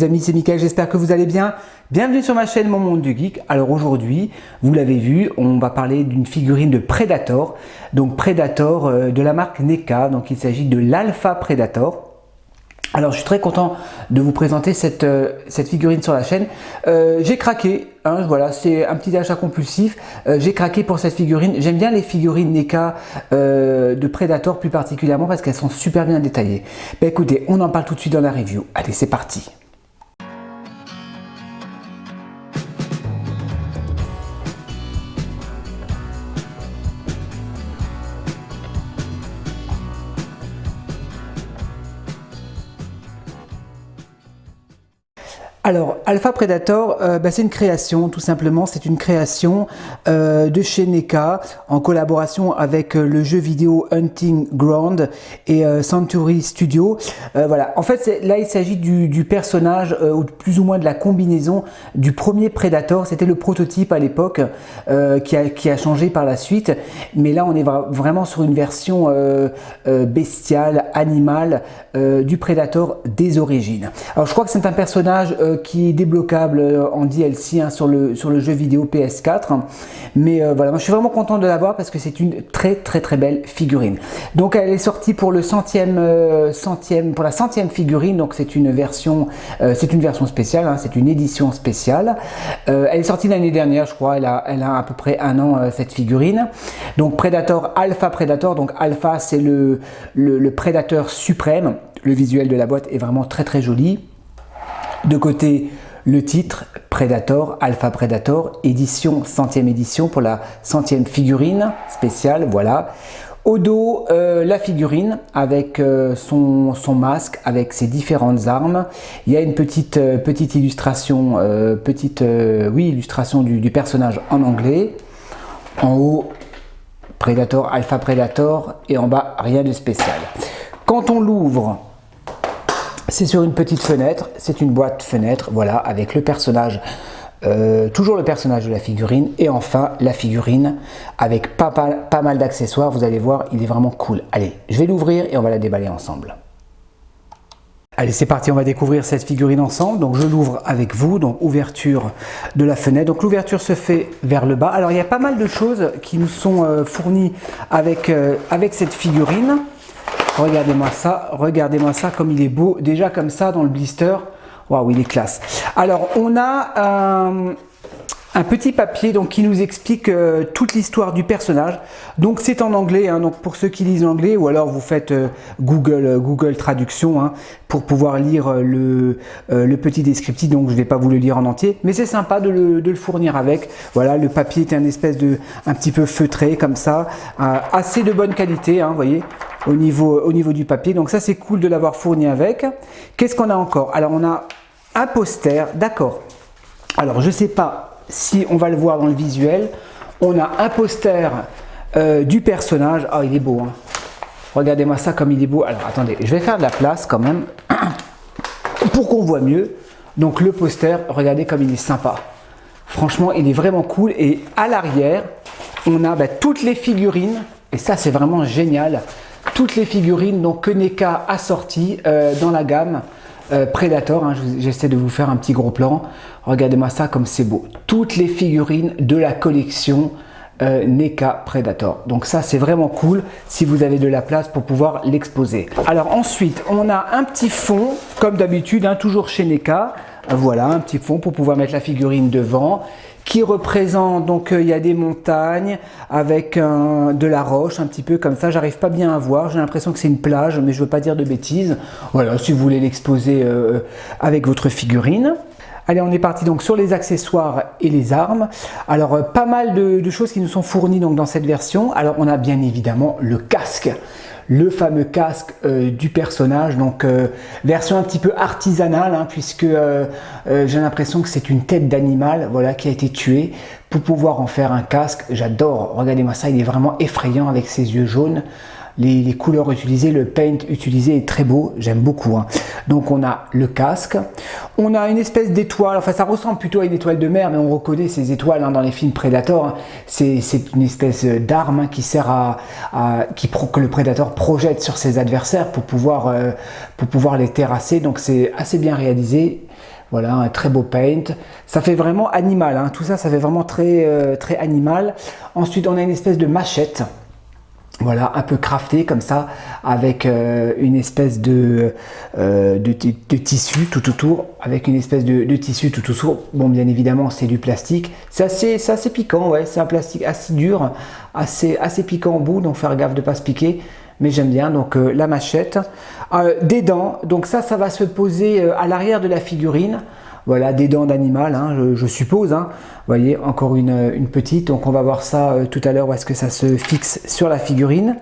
les amis, c'est Mickaël, j'espère que vous allez bien. Bienvenue sur ma chaîne Mon Monde du Geek. Alors aujourd'hui, vous l'avez vu, on va parler d'une figurine de Predator. Donc Predator de la marque NECA, donc il s'agit de l'Alpha Predator. Alors je suis très content de vous présenter cette figurine sur la chaîne. J'ai craqué, hein, voilà, c'est un petit achat compulsif. J'ai craqué pour cette figurine. J'aime bien les figurines NECA de Predator plus particulièrement parce qu'elles sont super bien détaillées. Ben, écoutez, on en parle tout de suite dans la review. Allez, c'est parti. Alors, Alpha Predator, c'est une création, tout simplement. C'est une création de chez NECA en collaboration avec le jeu vidéo Hunting Ground et Century Studio. Voilà. En fait, là, il s'agit du personnage ou plus ou moins de la combinaison du premier Predator. C'était le prototype à l'époque qui a changé par la suite. Mais là, on est vraiment sur une version bestiale, animale du Predator des origines. Alors, je crois que c'est un personnage qui est débloquable en DLC hein, sur le jeu vidéo PS4. Mais voilà, moi je suis vraiment content de l'avoir parce que c'est une très belle figurine. Donc elle est sortie pour le pour la centième figurine. Donc c'est une version spéciale, hein, c'est une édition spéciale. Elle est sortie l'année dernière, je crois. Elle a à peu près un an cette figurine. Donc Predator, Alpha Predator. Donc Alpha c'est le prédateur suprême. Le visuel de la boîte est vraiment très joli. De côté, le titre Predator, Alpha Predator, édition, 100e édition pour la 100e figurine spéciale, voilà. Au dos, la figurine avec son masque, avec ses différentes armes. Il y a une petite illustration, illustration du personnage en anglais. En haut, Predator, Alpha Predator, et en bas, rien de spécial. Quand on l'ouvre, c'est sur une petite fenêtre, c'est une boîte fenêtre, voilà, avec le personnage, toujours le personnage de la figurine, et enfin la figurine avec pas mal d'accessoires. Vous allez voir, il est vraiment cool. Allez, je vais l'ouvrir et on va la déballer ensemble. Allez, c'est parti, on va découvrir cette figurine ensemble. Donc je l'ouvre avec vous, donc ouverture de la fenêtre. Donc l'ouverture se fait vers le bas. Alors il y a pas mal de choses qui nous sont fournies avec cette figurine. Regardez-moi ça comme il est beau, déjà comme ça dans le blister, waouh, il est classe. Alors on a un petit papier donc, qui nous explique toute l'histoire du personnage. Donc c'est en anglais, hein, donc pour ceux qui lisent l'anglais, ou alors vous faites Google Traduction hein, pour pouvoir lire le petit descriptif. Donc je ne vais pas vous le lire en entier, mais c'est sympa de le fournir avec. Voilà, le papier est un espèce un petit peu feutré comme ça, assez de bonne qualité, hein, vous voyez. Au niveau du papier, donc ça c'est cool de l'avoir fourni avec. Qu'est-ce qu'on a encore? Alors on a un poster, d'accord. Alors je sais pas si on va le voir dans le visuel. On a un poster du personnage. Ah, il est beau, hein. Regardez-moi ça comme il est beau. Alors attendez, je vais faire de la place quand même pour qu'on voit mieux. Donc le poster, regardez comme il est sympa. Franchement, il est vraiment cool. Et à l'arrière, on a toutes les figurines. Et ça, c'est vraiment génial. Toutes les figurines donc, que NECA a sorties dans la gamme Predator. Hein, j'essaie de vous faire un petit gros plan. Regardez-moi ça comme c'est beau. Toutes les figurines de la collection NECA Predator. Donc ça, c'est vraiment cool si vous avez de la place pour pouvoir l'exposer. Alors ensuite, on a un petit fond, comme d'habitude, hein, toujours chez NECA. Voilà, un petit fond pour pouvoir mettre la figurine devant. Qui représente, donc il y a des montagnes avec de la roche, un petit peu comme ça, j'arrive pas bien à voir, j'ai l'impression que c'est une plage, mais je veux pas dire de bêtises. Voilà, si vous voulez l'exposer avec votre figurine. Allez, on est parti donc sur les accessoires et les armes. Alors, pas mal de choses qui nous sont fournies donc, dans cette version. Alors, on a bien évidemment le casque. Le fameux casque du personnage, donc version un petit peu artisanale, hein, puisque j'ai l'impression que c'est une tête d'animal voilà, qui a été tuée pour pouvoir en faire un casque. J'adore, regardez-moi ça, il est vraiment effrayant avec ses yeux jaunes. les couleurs utilisées, le paint utilisé est très beau, j'aime beaucoup. Hein. Donc on a le casque, on a une espèce d'étoile, enfin ça ressemble plutôt à une étoile de mer, mais on reconnaît ces étoiles hein, dans les films Predator. Hein. C'est une espèce d'arme hein, qui sert que le Predator projette sur ses adversaires pour pouvoir les terrasser. Donc c'est assez bien réalisé. Voilà, un très beau paint. Ça fait vraiment animal, hein. Tout ça, ça fait vraiment très, très animal. Ensuite, on a une espèce de machette. Voilà, un peu crafté comme ça, avec une espèce de tissu tout autour, avec une espèce de tissu tout autour. Bon, bien évidemment, c'est du plastique. C'est assez piquant, ouais. C'est un plastique assez dur, assez piquant au bout, donc faire gaffe de ne pas se piquer. Mais j'aime bien, donc la machette. Des dents, donc ça va se poser à l'arrière de la figurine. Voilà, des dents d'animal, hein, je suppose. Hein. Vous voyez, encore une petite. Donc on va voir ça tout à l'heure, où est-ce que ça se fixe sur la figurine.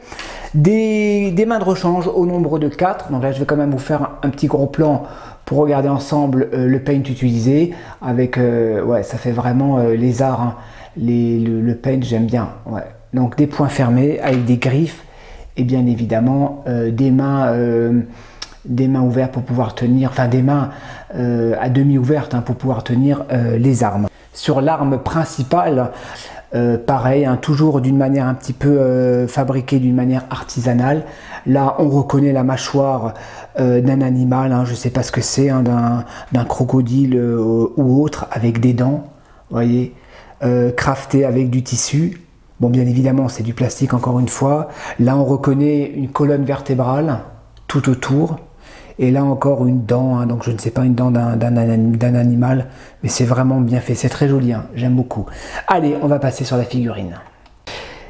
Des mains de rechange au nombre de 4. Donc là, je vais quand même vous faire un petit gros plan pour regarder ensemble le paint utilisé. Avec, ouais, ça fait vraiment lézard. Hein. Le paint, j'aime bien. Ouais. Donc des poings fermés avec des griffes. Et bien évidemment des mains ouvertes pour pouvoir tenir, enfin des mains à demi ouvertes hein, pour pouvoir tenir les armes. Sur l'arme principale, pareil, hein, toujours d'une manière un petit peu fabriquée d'une manière artisanale. Là, on reconnaît la mâchoire d'un animal, hein, je ne sais pas ce que c'est, hein, d'un crocodile ou autre, avec des dents, vous voyez, crafté avec du tissu. Bon, bien évidemment, c'est du plastique encore une fois. Là, on reconnaît une colonne vertébrale tout autour. Et là encore une dent, hein, donc je ne sais pas, une dent d'un animal. Mais c'est vraiment bien fait, c'est très joli, hein, j'aime beaucoup. Allez, on va passer sur la figurine.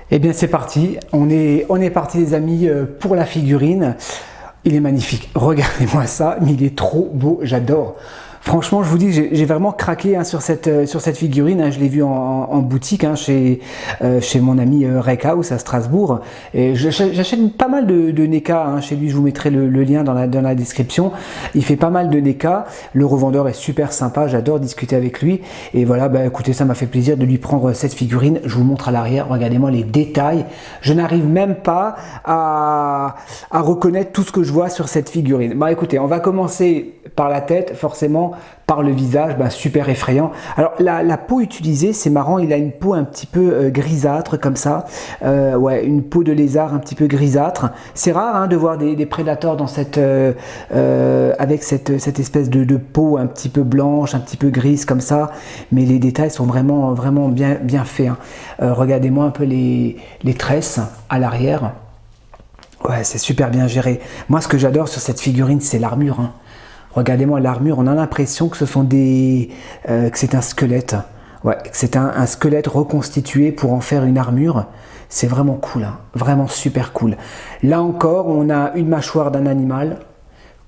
Eh bien, c'est parti. On est parti, les amis, pour la figurine. Il est magnifique. Regardez-moi ça, mais il est trop beau, j'adore. Franchement, je vous dis, j'ai vraiment craqué hein, sur cette figurine. Hein, je l'ai vue en boutique hein, chez mon ami Reckhouse à Strasbourg. Et j'achète pas mal de NECA hein, chez lui. Je vous mettrai le lien dans la description. Il fait pas mal de NECA. Le revendeur est super sympa. J'adore discuter avec lui. Et voilà, bah, écoutez, ça m'a fait plaisir de lui prendre cette figurine. Je vous montre à l'arrière. Regardez-moi les détails. Je n'arrive même pas à reconnaître tout ce que je vois sur cette figurine. Bah, écoutez, on va commencer par la tête, forcément. Par le visage, ben, super effrayant. Alors la peau utilisée, c'est marrant, il a une peau un petit peu grisâtre comme ça, ouais, une peau de lézard un petit peu grisâtre. C'est rare hein, de voir des prédateurs dans avec cette espèce de peau un petit peu blanche, un petit peu grise comme ça, mais les détails sont vraiment bien faits. Hein. Regardez-moi un peu les tresses à l'arrière. Ouais, c'est super bien géré. Moi, ce que j'adore sur cette figurine, c'est l'armure. Hein. Regardez-moi l'armure, on a l'impression que ce sont que c'est un squelette. Ouais, que c'est un squelette reconstitué pour en faire une armure. C'est vraiment cool, hein, vraiment super cool. Là encore, on a une mâchoire d'un animal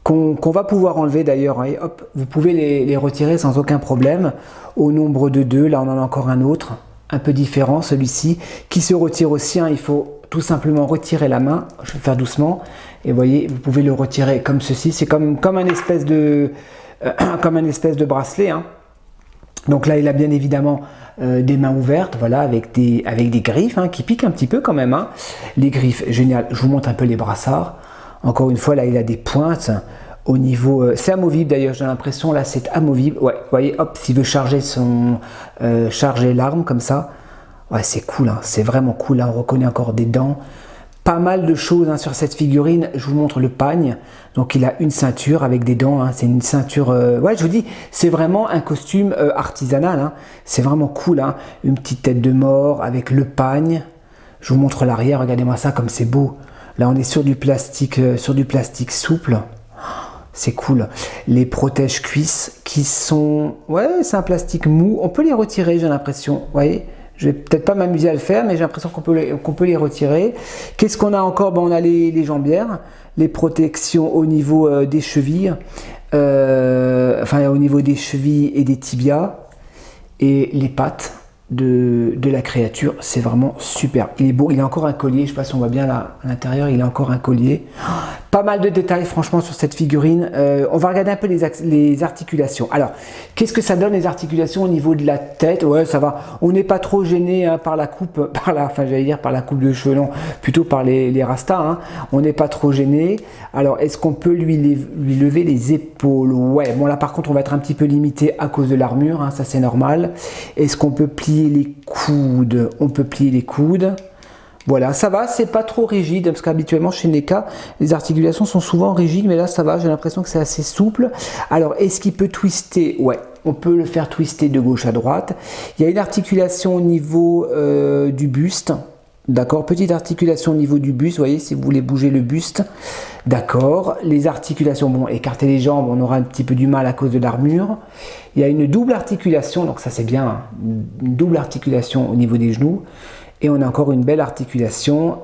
qu'on va pouvoir enlever d'ailleurs. Et hop, vous pouvez les retirer sans aucun problème. Au nombre de 2, là on en a encore un autre, un peu différent, celui-ci, qui se retire aussi. Hein, il faut tout simplement retirer la main. Je vais faire doucement. Et vous voyez, vous pouvez le retirer comme ceci. C'est comme un espèce de bracelet. Hein. Donc là, il a bien évidemment des mains ouvertes, voilà, avec des griffes hein, qui piquent un petit peu quand même. Hein. Les griffes, génial. Je vous montre un peu les brassards. Encore une fois, là, il a des pointes au niveau. C'est amovible d'ailleurs, j'ai l'impression. Là, c'est amovible. Ouais, vous voyez, hop, s'il veut charger l'arme comme ça. Ouais, c'est cool. Hein. C'est vraiment cool. Hein. On reconnaît encore des dents. Pas mal de choses hein, sur cette figurine. Je vous montre le pagne. Donc il a une ceinture avec des dents. Hein. C'est une ceinture... ouais, je vous dis, c'est vraiment un costume artisanal. Hein. C'est vraiment cool. Hein. Une petite tête de mort avec le pagne. Je vous montre l'arrière. Regardez-moi ça comme c'est beau. Là, on est sur du plastique souple. C'est cool. Les protège cuisses qui sont... Ouais, c'est un plastique mou. On peut les retirer, j'ai l'impression. Vous voyez ? Je vais peut-être pas m'amuser à le faire, mais j'ai l'impression qu'on peut les retirer. Qu'est-ce qu'on a encore? On a les jambières, les protections au niveau des chevilles, enfin au niveau des chevilles et des tibias, et les pattes de la créature. C'est vraiment super. Il est beau. Il a encore un collier. Je ne sais pas si on voit bien là à l'intérieur. Il a encore un collier. Pas mal de détails franchement sur cette figurine. On va regarder un peu les articulations. Alors, qu'est-ce que ça donne les articulations au niveau de la tête? Ouais, ça va. On n'est pas trop gêné hein, par la coupe, enfin j'allais dire par la coupe de cheveux, non, plutôt par les rastas. Hein. On n'est pas trop gêné. Alors, est-ce qu'on peut lui lever les épaules? Ouais, bon là par contre on va être un petit peu limité à cause de l'armure, hein, ça c'est normal. Est-ce qu'on peut plier les coudes? On peut plier les coudes. Voilà, ça va, c'est pas trop rigide, parce qu'habituellement chez NECA, les articulations sont souvent rigides, mais là ça va, j'ai l'impression que c'est assez souple. Alors, est-ce qu'il peut twister? Ouais, on peut le faire twister de gauche à droite. Il y a une articulation au niveau du buste, d'accord, petite articulation au niveau du buste, vous voyez, si vous voulez bouger le buste, d'accord. Les articulations, bon, écarter les jambes, on aura un petit peu du mal à cause de l'armure. Il y a une double articulation, donc ça c'est bien, hein, une double articulation au niveau des genoux. Et on a encore une belle articulation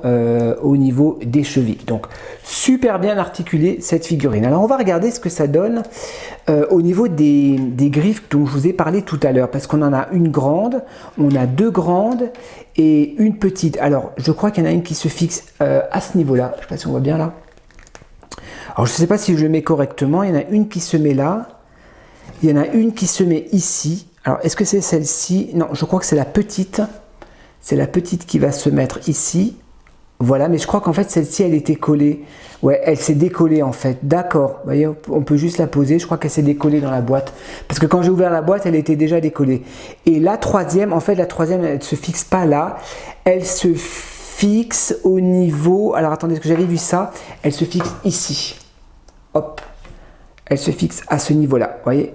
au niveau des chevilles. Donc, super bien articulée cette figurine. Alors, on va regarder ce que ça donne au niveau des griffes dont je vous ai parlé tout à l'heure. Parce qu'on en a une grande, on a deux grandes et une petite. Alors, je crois qu'il y en a une qui se fixe à ce niveau-là. Je ne sais pas si on voit bien là. Alors, je ne sais pas si je le mets correctement. Il y en a une qui se met là. Il y en a une qui se met ici. Alors, est-ce que c'est celle-ci? Non, je crois que c'est la petite. C'est la petite qui va se mettre ici. Voilà, mais je crois qu'en fait, celle-ci, elle était collée. Ouais, elle s'est décollée en fait. D'accord, vous voyez, on peut juste la poser. Je crois qu'elle s'est décollée dans la boîte. Parce que quand j'ai ouvert la boîte, elle était déjà décollée. Et la troisième, en fait, la troisième, elle ne se fixe pas là. Elle se fixe au niveau... Alors, attendez, est-ce que j'avais vu ça? Elle se fixe ici. Hop. Elle se fixe à ce niveau-là, vous voyez.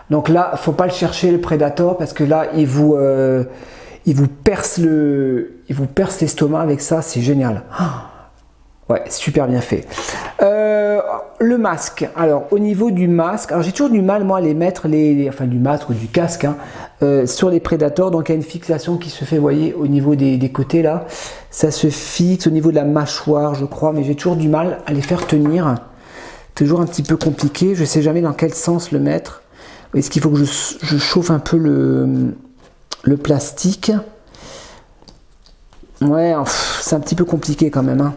Donc là, il ne faut pas le chercher, le Predator, parce que là, il vous perce l'estomac avec ça, c'est génial. Ouais, super bien fait. Le masque. Alors, au niveau du masque, alors j'ai toujours du mal, moi, à les mettre, enfin du masque ou du casque, hein, sur les Predators. Donc, il y a une fixation qui se fait, vous voyez, au niveau des côtés, là. Ça se fixe au niveau de la mâchoire, je crois, mais j'ai toujours du mal à les faire tenir. Toujours un petit peu compliqué. Je ne sais jamais dans quel sens le mettre. Est-ce qu'il faut que je chauffe un peu le plastique? Ouais, c'est un petit peu compliqué quand même. Hein.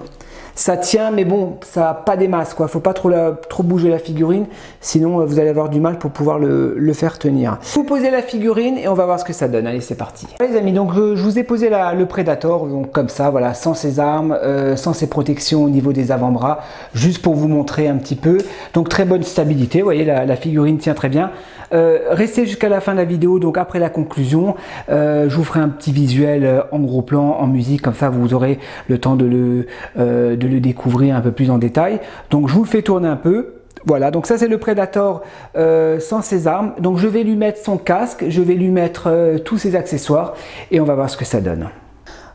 Ça tient, mais bon, ça n'a pas des masses, quoi. Faut pas trop bouger la figurine, sinon vous allez avoir du mal pour pouvoir le faire tenir. Vous posez la figurine et on va voir ce que ça donne. Allez, c'est parti. Les amis, donc je vous ai posé le Predator, donc comme ça, voilà, sans ses armes, sans ses protections au niveau des avant-bras, juste pour vous montrer un petit peu. Donc très bonne stabilité, vous voyez, la figurine tient très bien. Restez jusqu'à la fin de la vidéo, donc après la conclusion, je vous ferai un petit visuel en gros plan, en musique, comme ça vous aurez le temps de le découvrir un peu plus en détail. Donc je vous le fais tourner un peu. Voilà, donc ça c'est le Predator sans ses armes. Donc je vais lui mettre son casque, je vais lui mettre tous ses accessoires et on va voir ce que ça donne.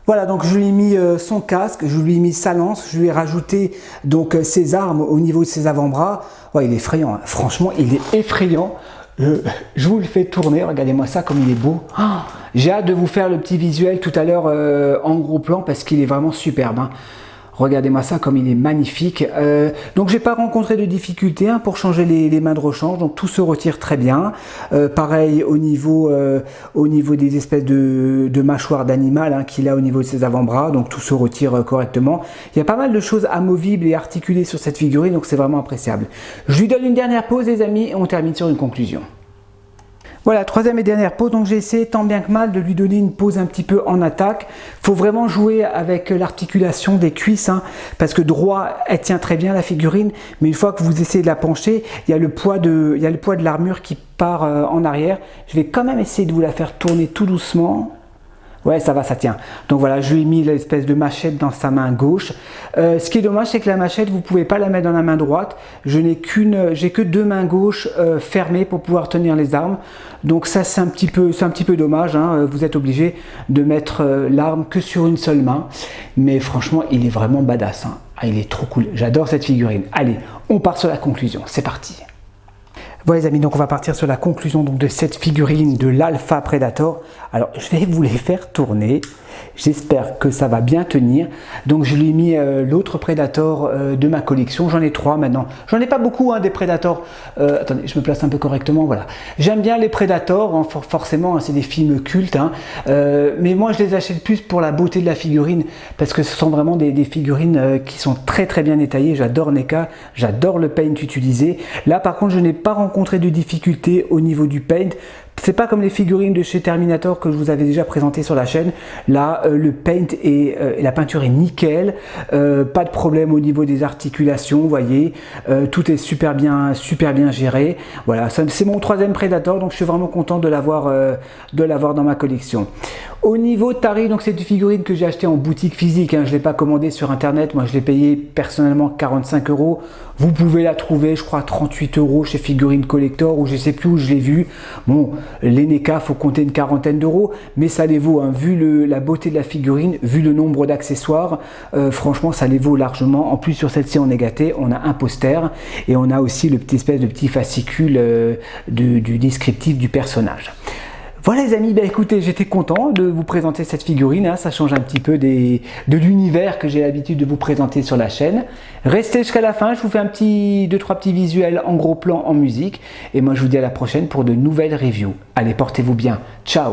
Voilà, donc je lui ai mis son casque, je lui ai mis sa lance, je lui ai rajouté donc ses armes au niveau de ses avant-bras. Ouais, il est effrayant, hein. Franchement il est effrayant. Je vous le fais tourner, regardez-moi ça comme il est beau. Oh, j'ai hâte de vous faire le petit visuel tout à l'heure en gros plan parce qu'il est vraiment superbe. Hein. Regardez-moi ça comme il est magnifique. Donc j'ai pas rencontré de difficultés hein, pour changer les mains de rechange, donc tout se retire très bien. Pareil au niveau des espèces de mâchoires d'animal hein, qu'il a au niveau de ses avant-bras, donc tout se retire correctement. Il y a pas mal de choses amovibles et articulées sur cette figurine, donc c'est vraiment appréciable. Je lui donne une dernière pause les amis et on termine sur une conclusion. Voilà, troisième et dernière pause, donc j'ai essayé tant bien que mal de lui donner une pause un petit peu en attaque. Il faut vraiment jouer avec l'articulation des cuisses, hein, parce que droit, elle tient très bien la figurine, mais une fois que vous essayez de la pencher, il y a le poids de l'armure qui part en arrière. Je vais quand même essayer de vous la faire tourner tout doucement. Ouais, ça va, ça tient. Donc voilà, je lui ai mis l'espèce de machette dans sa main gauche. Ce qui est dommage, c'est que la machette, vous ne pouvez pas la mettre dans la main droite. J'ai que deux mains gauches fermées pour pouvoir tenir les armes. Donc ça, c'est un petit peu dommage. Hein. Vous êtes obligé de mettre l'arme que sur une seule main. Mais franchement, il est vraiment badass. Hein. Ah, il est trop cool. J'adore cette figurine. Allez, on part sur la conclusion. C'est parti. Voilà les amis, donc on va partir sur la conclusion donc, de cette figurine de l'Alpha Predator. Alors je vais vous les faire tourner, j'espère que ça va bien tenir. Donc je lui ai mis l'autre Predator de ma collection, j'en ai 3 maintenant. J'en ai pas beaucoup hein, des Predators, attendez je me place un peu correctement, voilà. J'aime bien les Predators, hein, forcément hein, c'est des films cultes, hein, mais moi je les achète plus pour la beauté de la figurine, parce que ce sont vraiment des figurines qui sont très bien détaillées. J'adore NECA, j'adore le paint utilisé. Là par contre je n'ai pas rencontré de difficultés au niveau du paint. C'est pas comme les figurines de chez Terminator que je vous avais déjà présenté sur la chaîne. Là, le paint et la peinture est nickel. Pas de problème au niveau des articulations, vous voyez. Tout est super bien géré. Voilà, c'est mon 3e Predator, donc je suis vraiment content de l'avoir dans ma collection. Au niveau tarif, donc c'est une figurine que j'ai achetée en boutique physique. Hein, je l'ai pas commandée sur internet. Moi, je l'ai payé personnellement 45 €. Vous pouvez la trouver, je crois, à 38 € chez Figurine Collector ou je sais plus où je l'ai vu. Bon, les NECA, faut compter une quarantaine d'euros, mais ça les vaut. Hein, vu la beauté de la figurine, vu le nombre d'accessoires, franchement, ça les vaut largement. En plus, sur celle-ci, on est gâté. On a un poster et on a aussi le petit espèce de petit fascicule du descriptif du personnage. Voilà les amis, écoutez, j'étais content de vous présenter cette figurine, hein, ça change un petit peu de l'univers que j'ai l'habitude de vous présenter sur la chaîne. Restez jusqu'à la fin, je vous fais un petit 2-3 petits visuels en gros plan en musique, et moi je vous dis à la prochaine pour de nouvelles reviews. Allez, portez-vous bien, ciao.